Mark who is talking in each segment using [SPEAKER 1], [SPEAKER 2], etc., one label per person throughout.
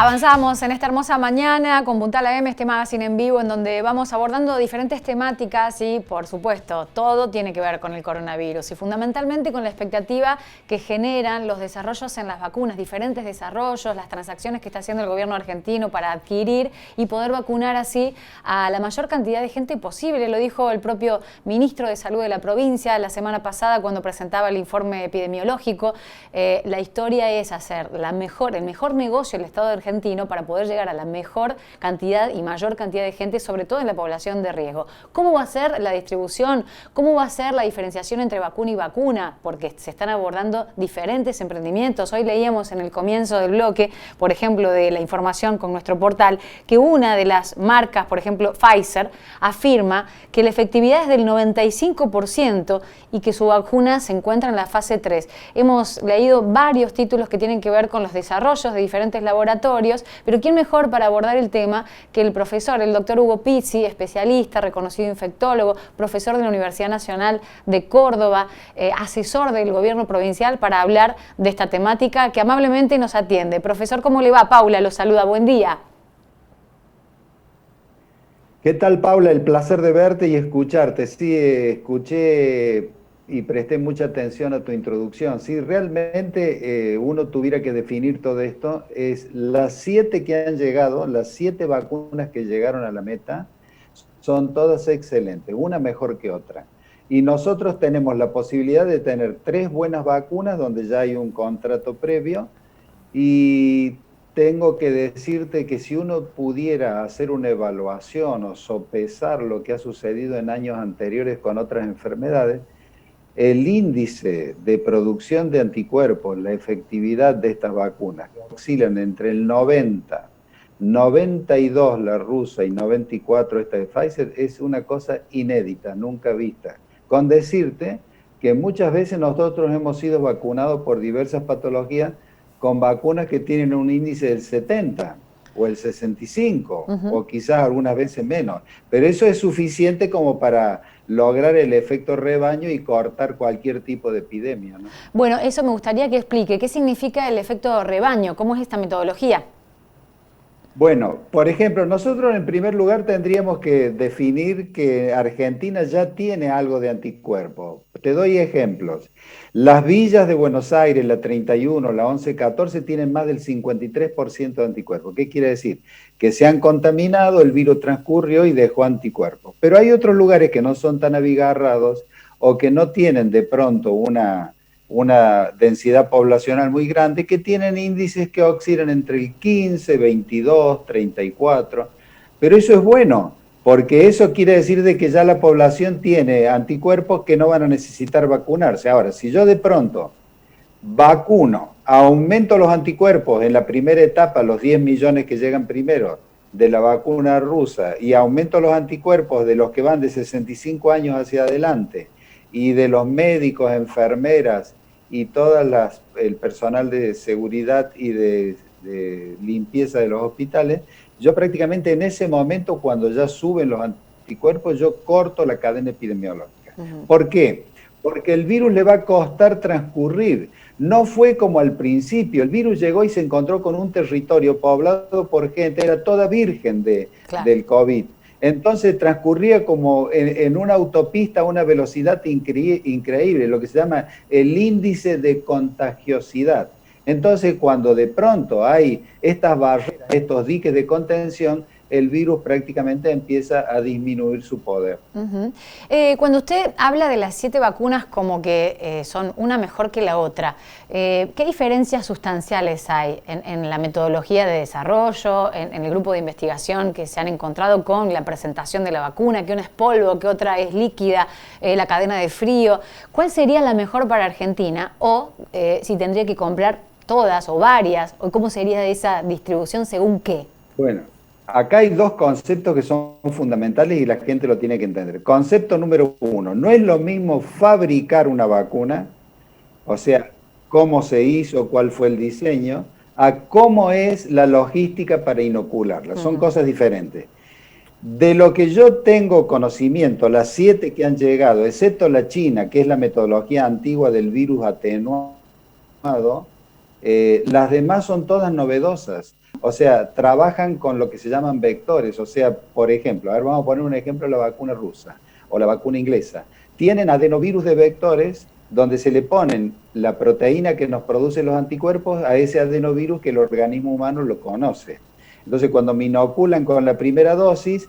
[SPEAKER 1] Avanzamos en esta hermosa mañana con Puntal AM, este magazine en vivo en donde vamos abordando diferentes temáticas y, por supuesto, todo tiene que ver con el coronavirus y fundamentalmente con la expectativa que generan los desarrollos en las vacunas, diferentes desarrollos, las transacciones que está haciendo el gobierno argentino para adquirir y poder vacunar así a la mayor cantidad de gente posible. Lo dijo el propio ministro de Salud de la provincia la semana pasada cuando presentaba el informe epidemiológico. La historia es hacer el mejor negocio del Estado argentino para poder llegar a la mejor cantidad y mayor cantidad de gente, sobre todo en la población de riesgo. ¿Cómo va a ser la distribución? ¿Cómo va a ser la diferenciación entre vacuna y vacuna? Porque se están abordando diferentes emprendimientos. Hoy leíamos en el comienzo del bloque, por ejemplo, de la información con nuestro portal, que una de las marcas, por ejemplo, Pfizer, afirma que la efectividad es del 95% y que su vacuna se encuentra en la fase 3. Hemos leído varios títulos que tienen que ver con los desarrollos de diferentes laboratorios, pero ¿quién mejor para abordar el tema que el profesor, el doctor Hugo Pizzi, especialista, reconocido infectólogo, profesor de la Universidad Nacional de Córdoba, asesor del gobierno provincial, para hablar de esta temática que amablemente nos atiende? Profesor, ¿cómo le va? Paula lo saluda, buen día.
[SPEAKER 2] ¿Qué tal, Paula? El placer de verte y escucharte. Sí, escuché y presté mucha atención a tu introducción. Si realmente uno tuviera que definir todo esto, es las 7 que han llegado, las 7 vacunas que llegaron a la meta, son todas excelentes, una mejor que otra. Y nosotros tenemos la posibilidad de tener 3 buenas vacunas donde ya hay un contrato previo. Y tengo que decirte que si uno pudiera hacer una evaluación o sopesar lo que ha sucedido en años anteriores con otras enfermedades, el índice de producción de anticuerpos, la efectividad de estas vacunas, que oscilan entre el 90, 92 la rusa y 94 esta de Pfizer, es una cosa inédita, nunca vista. Con decirte que muchas veces nosotros hemos sido vacunados por diversas patologías con vacunas que tienen un índice del 70 o el 65, o quizás algunas veces menos. Pero eso es suficiente como para lograr el efecto rebaño y cortar cualquier tipo de epidemia, ¿no?
[SPEAKER 1] Bueno, eso me gustaría que explique. ¿Qué significa el efecto rebaño? ¿Cómo es esta metodología?
[SPEAKER 2] Bueno, por ejemplo, nosotros en primer lugar tendríamos que definir que Argentina ya tiene algo de anticuerpo. Te doy ejemplos. Las villas de Buenos Aires, la 31, la 11-14, tienen más del 53% de anticuerpos. ¿Qué quiere decir? Que se han contaminado, el virus transcurrió y dejó anticuerpos. Pero hay otros lugares que no son tan abigarrados o que no tienen de pronto una densidad poblacional muy grande, que tienen índices que oscilan entre el 15, 22, 34, pero eso es bueno, porque eso quiere decir de que ya la población tiene anticuerpos que no van a necesitar vacunarse. Ahora, si yo de pronto vacuno, aumento los anticuerpos en la primera etapa, los 10 millones que llegan primero de la vacuna rusa, y aumento los anticuerpos de los que van de 65 años hacia adelante, y de los médicos, enfermeras y el personal de seguridad y de limpieza de los hospitales, yo prácticamente en ese momento, cuando ya suben los anticuerpos, yo corto la cadena epidemiológica. ¿Por qué? Porque el virus le va a costar transcurrir. No fue como al principio, el virus llegó y se encontró con un territorio poblado por gente, era toda virgen del COVID. Entonces transcurría como en una autopista a una velocidad increíble, lo que se llama el índice de contagiosidad. Entonces, cuando de pronto hay estas barreras, estos diques de contención, el virus prácticamente empieza a disminuir su poder.
[SPEAKER 1] Cuando usted habla de las 7 vacunas como que son una mejor que la otra, ¿qué diferencias sustanciales hay en la metodología de desarrollo, en el grupo de investigación que se han encontrado con la presentación de la vacuna, que una es polvo, que otra es líquida, la cadena de frío? ¿Cuál sería la mejor para Argentina? O si tendría que comprar todas o varias, o cómo sería esa distribución según qué.
[SPEAKER 2] Bueno, acá hay 2 conceptos que son fundamentales y la gente lo tiene que entender. Concepto número 1, no es lo mismo fabricar una vacuna, o sea, cómo se hizo, cuál fue el diseño, a cómo es la logística para inocularla. Son cosas diferentes. De lo que yo tengo conocimiento, las 7 que han llegado, excepto la China, que es la metodología antigua del virus atenuado, las demás son todas novedosas. O sea, trabajan con lo que se llaman vectores. O sea, por ejemplo, a ver, vamos a poner un ejemplo de la vacuna rusa o la vacuna inglesa. Tienen adenovirus de vectores donde se le ponen la proteína que nos produce los anticuerpos a ese adenovirus que el organismo humano lo conoce. Entonces, cuando me inoculan con la primera dosis,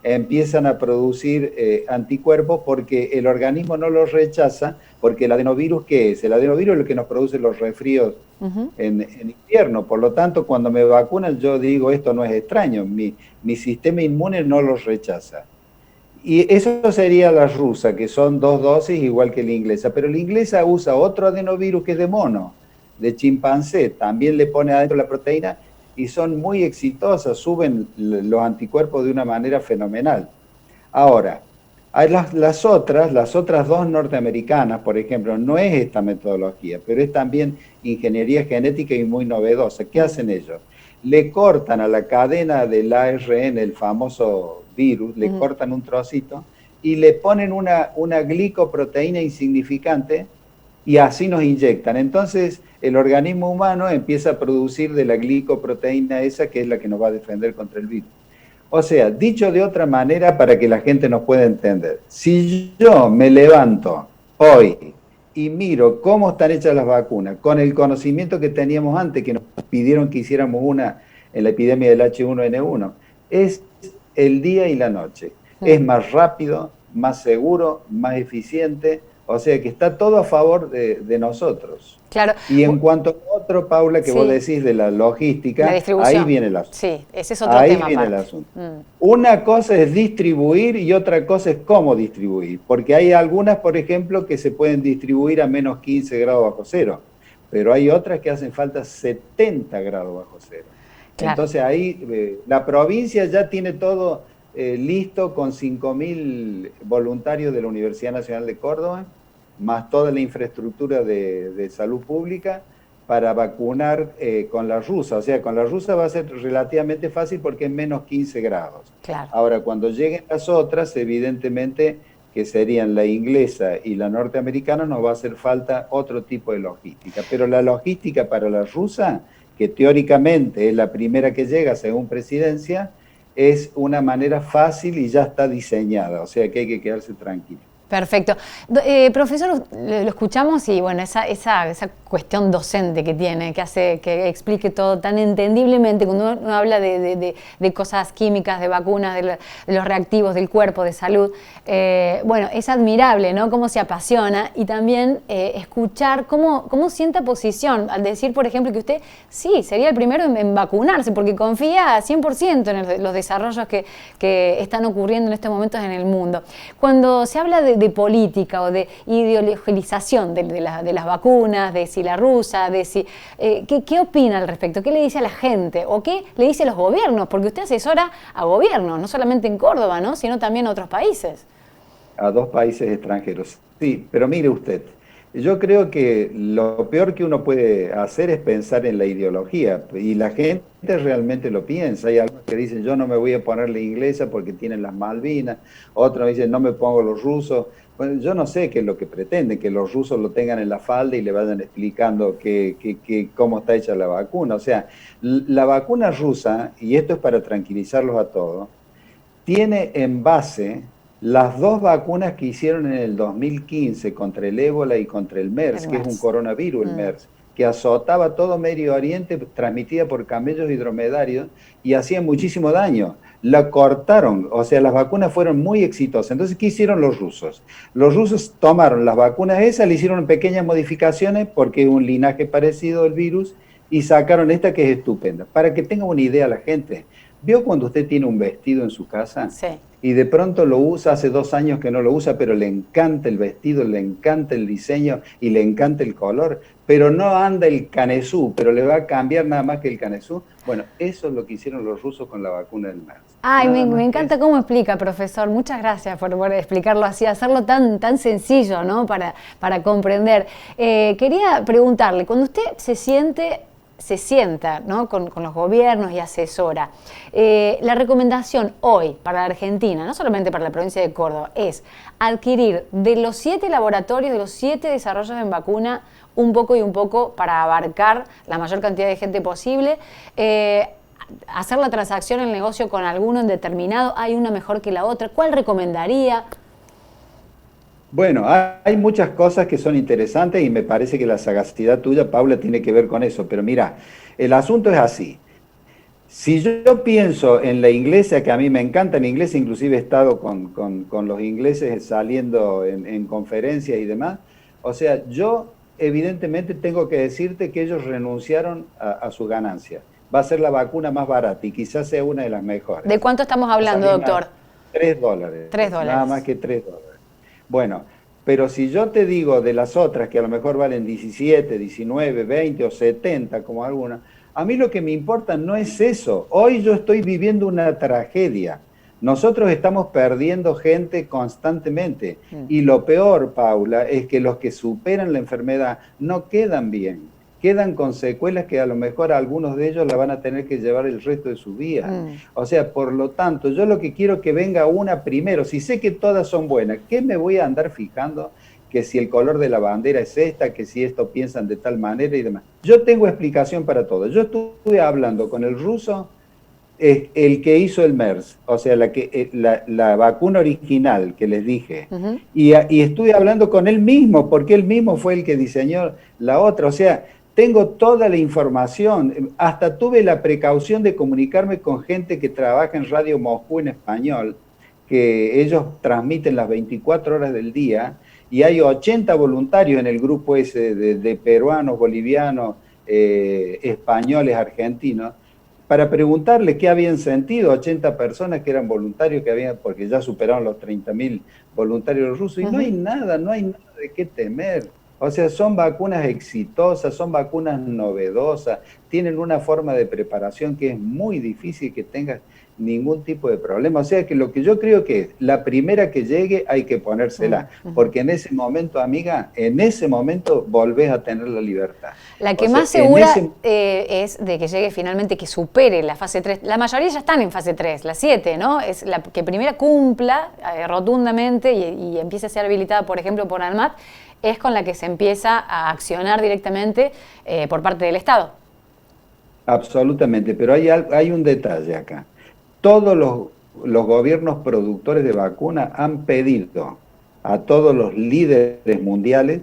[SPEAKER 2] empiezan a producir anticuerpos porque el organismo no los rechaza, porque el adenovirus, ¿qué es? El adenovirus es lo que nos produce los resfríos en invierno. Por lo tanto, cuando me vacunan, yo digo, esto no es extraño, mi sistema inmune no los rechaza. Y eso sería la rusa, que son 2 dosis igual que la inglesa, pero la inglesa usa otro adenovirus que es de mono, de chimpancé, también le pone adentro la proteína y son muy exitosas, suben los anticuerpos de una manera fenomenal. Ahora, hay las otras 2 norteamericanas, por ejemplo, no es esta metodología, pero es también ingeniería genética y muy novedosa. ¿Qué hacen ellos? Le cortan a la cadena del ARN, el famoso virus, le cortan un trocito y le ponen una glicoproteína insignificante y así nos inyectan. Entonces, el organismo humano empieza a producir de la glicoproteína esa que es la que nos va a defender contra el virus. O sea, dicho de otra manera para que la gente nos pueda entender, si yo me levanto hoy y miro cómo están hechas las vacunas, con el conocimiento que teníamos antes, que nos pidieron que hiciéramos una en la epidemia del H1N1, es el día y la noche. Es más rápido, más seguro, más eficiente, o sea que está todo a favor de nosotros.
[SPEAKER 1] Claro.
[SPEAKER 2] Y en cuanto a otro, Paula, que vos decís de la logística, ahí viene el asunto.
[SPEAKER 1] Sí, ese es otro tema.
[SPEAKER 2] Ahí viene el asunto. Una cosa es distribuir y otra cosa es cómo distribuir, porque hay algunas, por ejemplo, que se pueden distribuir a menos 15 grados bajo cero, pero hay otras que hacen falta 70 grados bajo cero. Claro. Entonces ahí la provincia ya tiene todo listo con 5.000 voluntarios de la Universidad Nacional de Córdoba, más toda la infraestructura de salud pública para vacunar con la rusa. O sea, con la rusa va a ser relativamente fácil porque es menos 15 grados.
[SPEAKER 1] Claro.
[SPEAKER 2] Ahora, cuando lleguen las otras, evidentemente que serían la inglesa y la norteamericana, nos va a hacer falta otro tipo de logística. Pero la logística para la rusa, que teóricamente es la primera que llega según presidencia, es una manera fácil y ya está diseñada, o sea que hay que quedarse tranquilo.
[SPEAKER 1] Perfecto. Profesor, lo escuchamos y bueno, esa cuestión docente que tiene, que hace que explique todo tan entendiblemente, cuando uno habla de cosas químicas, de vacunas, de los reactivos del cuerpo, de salud, bueno, es admirable, ¿no? Cómo se apasiona y también escuchar cómo sienta posición al decir, por ejemplo, que usted sí, sería el primero en vacunarse, porque confía 100% en los desarrollos que están ocurriendo en estos momentos en el mundo. Cuando se habla de política o de ideologización de las vacunas, de si la rusa, de si ¿qué opina al respecto? ¿Qué le dice a la gente? ¿O qué le dice a los gobiernos? Porque usted asesora a gobiernos, no solamente en Córdoba, ¿no? Sino también a otros países.
[SPEAKER 2] A 2 países extranjeros. Sí, pero mire usted, yo creo que lo peor que uno puede hacer es pensar en la ideología, y la gente realmente lo piensa. Hay algunos que dicen, yo no me voy a poner la inglesa porque tienen las Malvinas, otros dicen, no me pongo los rusos. Bueno, yo no sé qué es lo que pretenden, que los rusos lo tengan en la falda y le vayan explicando cómo está hecha la vacuna. O sea, la vacuna rusa, y esto es para tranquilizarlos a todos, tiene en base las 2 vacunas que hicieron en el 2015 contra el ébola y contra el MERS, que es un coronavirus, el MERS, que azotaba todo Medio Oriente, transmitida por camellos y dromedarios, y hacía muchísimo daño. La cortaron, o sea, las vacunas fueron muy exitosas. Entonces, ¿qué hicieron los rusos? Los rusos tomaron las vacunas esas, le hicieron pequeñas modificaciones, porque es un linaje parecido al virus, y sacaron esta que es estupenda. Para que tenga una idea la gente, ¿vio cuando usted tiene un vestido en su casa?
[SPEAKER 1] Sí.
[SPEAKER 2] Y de pronto lo usa, hace 2 años que no lo usa, pero le encanta el vestido, le encanta el diseño y le encanta el color, pero no anda el canesú, pero le va a cambiar nada más que el canesú. Bueno, eso es lo que hicieron los rusos con la vacuna del MERS.
[SPEAKER 1] Ay, me encanta cómo explica, profesor. Muchas gracias por explicarlo así, hacerlo tan sencillo, ¿no? Para comprender. Quería preguntarle, cuando usted se sienta, ¿no? con los gobiernos y asesora, la recomendación hoy para la Argentina, no solamente para la provincia de Córdoba, es adquirir de los 7 laboratorios, de los 7 desarrollos en vacuna, un poco y un poco para abarcar la mayor cantidad de gente posible, hacer la transacción, el negocio con alguno en determinado, hay una mejor que la otra. ¿Cuál recomendaría?
[SPEAKER 2] Bueno, hay muchas cosas que son interesantes y me parece que la sagacidad tuya, Paula, tiene que ver con eso. Pero mira, el asunto es así. Si yo pienso en la inglesa, que a mí me encanta la inglesa, inclusive he estado con los ingleses saliendo en conferencias y demás, o sea, yo evidentemente tengo que decirte que ellos renunciaron a su ganancia. Va a ser la vacuna más barata y quizás sea una de las mejores.
[SPEAKER 1] ¿De cuánto estamos hablando, doctor?
[SPEAKER 2] $3,
[SPEAKER 1] $3.
[SPEAKER 2] nada más que $3. Bueno, pero si yo te digo de las otras que a lo mejor valen 17, 19, 20 o 70 como algunas, a mí lo que me importa no es eso. Hoy yo estoy viviendo una tragedia. Nosotros estamos perdiendo gente constantemente. Y lo peor, Paula, es que los que superan la enfermedad no quedan bien. Quedan con secuelas que a lo mejor algunos de ellos la van a tener que llevar el resto de su vida. O sea, por lo tanto, yo lo que quiero es que venga una primero. Si sé que todas son buenas, ¿qué me voy a andar fijando? Que si el color de la bandera es esta, que si esto piensan de tal manera y demás. Yo tengo explicación para todo. Yo estuve hablando con el ruso, el que hizo el MERS, o sea, la vacuna original que les dije, y estuve hablando con él mismo, porque él mismo fue el que diseñó la otra. O sea, tengo toda la información, hasta tuve la precaución de comunicarme con gente que trabaja en Radio Moscú en español, que ellos transmiten las 24 horas del día, y hay 80 voluntarios en el grupo ese de peruanos, bolivianos, españoles, argentinos, para preguntarles qué habían sentido 80 personas que eran voluntarios, porque ya superaron los 30.000 voluntarios rusos, y no hay nada de qué temer. O sea, son vacunas exitosas, son vacunas novedosas, tienen una forma de preparación que es muy difícil que tengas ningún tipo de problema. O sea que lo que yo creo que es, la primera que llegue hay que ponérsela, porque en ese momento, amiga, en ese momento volvés a tener la libertad.
[SPEAKER 1] La que más segura es de que llegue finalmente, que supere la fase 3. La mayoría ya están en fase 3, la 7, ¿no? Es la que primera cumpla rotundamente y empiece a ser habilitada, por ejemplo, por ANMAT, es con la que se empieza a accionar directamente por parte del Estado.
[SPEAKER 2] Absolutamente, pero hay un detalle acá. Todos los gobiernos productores de vacunas han pedido a todos los líderes mundiales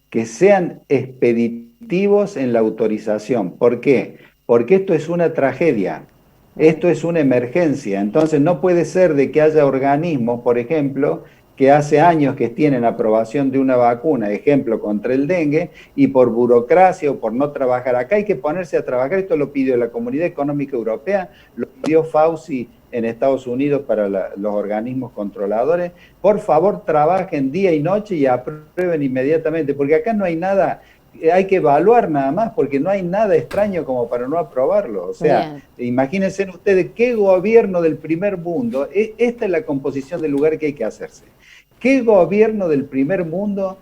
[SPEAKER 2] que sean expeditivos en la autorización. ¿Por qué? Porque esto es una tragedia, esto es una emergencia. Entonces no puede ser de que haya organismos, por ejemplo, que hace años que tienen aprobación de una vacuna, ejemplo, contra el dengue, y por burocracia o por no trabajar. Acá hay que ponerse a trabajar. Esto lo pidió la Comunidad Económica Europea, lo pidió Fauci en Estados Unidos para los organismos controladores. Por favor, trabajen día y noche y aprueben inmediatamente, porque acá no hay nada, hay que evaluar nada más, porque no hay nada extraño como para no aprobarlo. O sea, imagínense ustedes qué gobierno del primer mundo, esta es la composición del lugar que hay que hacerse. ¿Qué gobierno del primer mundo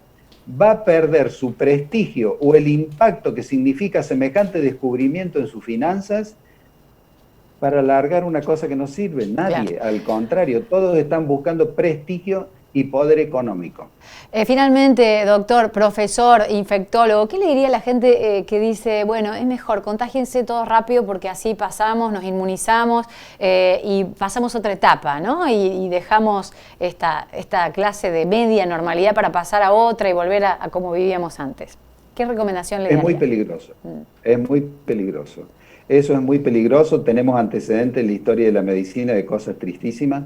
[SPEAKER 2] va a perder su prestigio o el impacto que significa semejante descubrimiento en sus finanzas para alargar una cosa que no sirve? Nadie, al contrario, todos están buscando prestigio y poder económico.
[SPEAKER 1] Finalmente, doctor, profesor, infectólogo, ¿qué le diría a la gente que dice, bueno, es mejor, contágiense todos rápido porque así pasamos, nos inmunizamos y pasamos otra etapa, ¿no? Y dejamos esta clase de media normalidad para pasar a otra y volver a como vivíamos antes? ¿Qué recomendación le daría?
[SPEAKER 2] Es muy peligroso, es muy peligroso. Eso es muy peligroso, tenemos antecedentes en la historia de la medicina de cosas tristísimas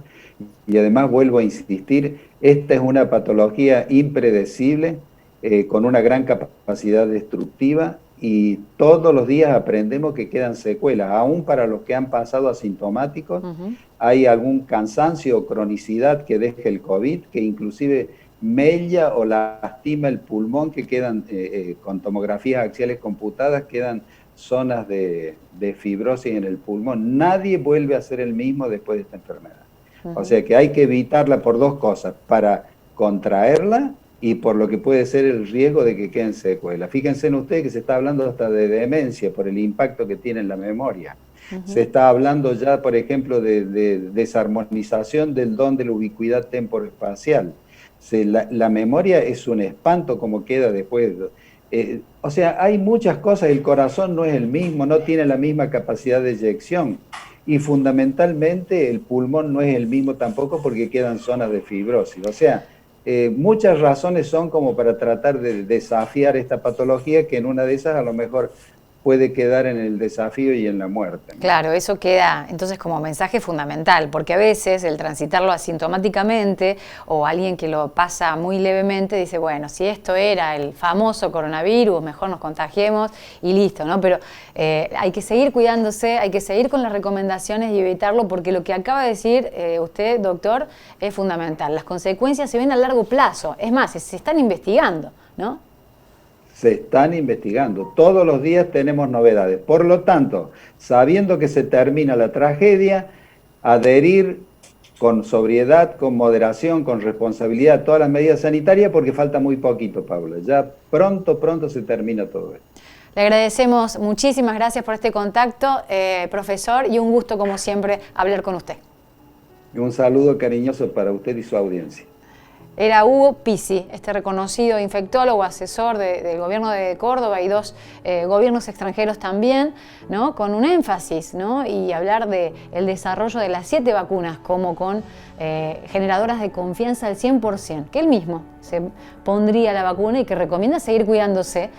[SPEAKER 2] y además vuelvo a insistir, esta es una patología impredecible con una gran capacidad destructiva y todos los días aprendemos que quedan secuelas, aún para los que han pasado asintomáticos, hay algún cansancio o cronicidad que deja el COVID, que inclusive mella o lastima el pulmón, que quedan con tomografías axiales computadas, quedan zonas de fibrosis en el pulmón. Nadie vuelve a ser el mismo después de esta enfermedad. O sea que hay que evitarla por dos cosas, para contraerla y por lo que puede ser el riesgo de que queden secuelas. Fíjense en ustedes que se está hablando hasta de demencia por el impacto que tiene en la memoria. Se está hablando ya, por ejemplo, de desarmonización del don de la ubicuidad temporoespacial. La memoria es un espanto como queda después. O sea, hay muchas cosas, el corazón no es el mismo, no tiene la misma capacidad de eyección y fundamentalmente el pulmón no es el mismo tampoco porque quedan zonas de fibrosis. O sea, muchas razones son como para tratar de desafiar esta patología que en una de esas a lo mejor puede quedar en el desafío y en la muerte, ¿no?
[SPEAKER 1] Claro, eso queda entonces como mensaje fundamental, porque a veces el transitarlo asintomáticamente o alguien que lo pasa muy levemente dice, bueno, si esto era el famoso coronavirus, mejor nos contagiemos y listo, ¿no? Pero hay que seguir cuidándose, hay que seguir con las recomendaciones y evitarlo, porque lo que acaba de decir usted, doctor, es fundamental. Las consecuencias se ven a largo plazo, es más, se están investigando, ¿no?
[SPEAKER 2] Se están investigando. Todos los días tenemos novedades. Por lo tanto, sabiendo que se termina la tragedia, adherir con sobriedad, con moderación, con responsabilidad a todas las medidas sanitarias, porque falta muy poquito, Pablo. Ya pronto, pronto se termina todo esto.
[SPEAKER 1] Le agradecemos, muchísimas gracias por este contacto, profesor, y un gusto como siempre hablar con usted.
[SPEAKER 2] Y un saludo cariñoso para usted y su audiencia.
[SPEAKER 1] Era Hugo Pizzi, este reconocido infectólogo, asesor del gobierno de Córdoba y dos gobiernos extranjeros también, ¿no? Con un énfasis, ¿no? Y hablar del desarrollo de las 7 vacunas como con generadoras de confianza al 100%, que él mismo se pondría la vacuna y que recomienda seguir cuidándose.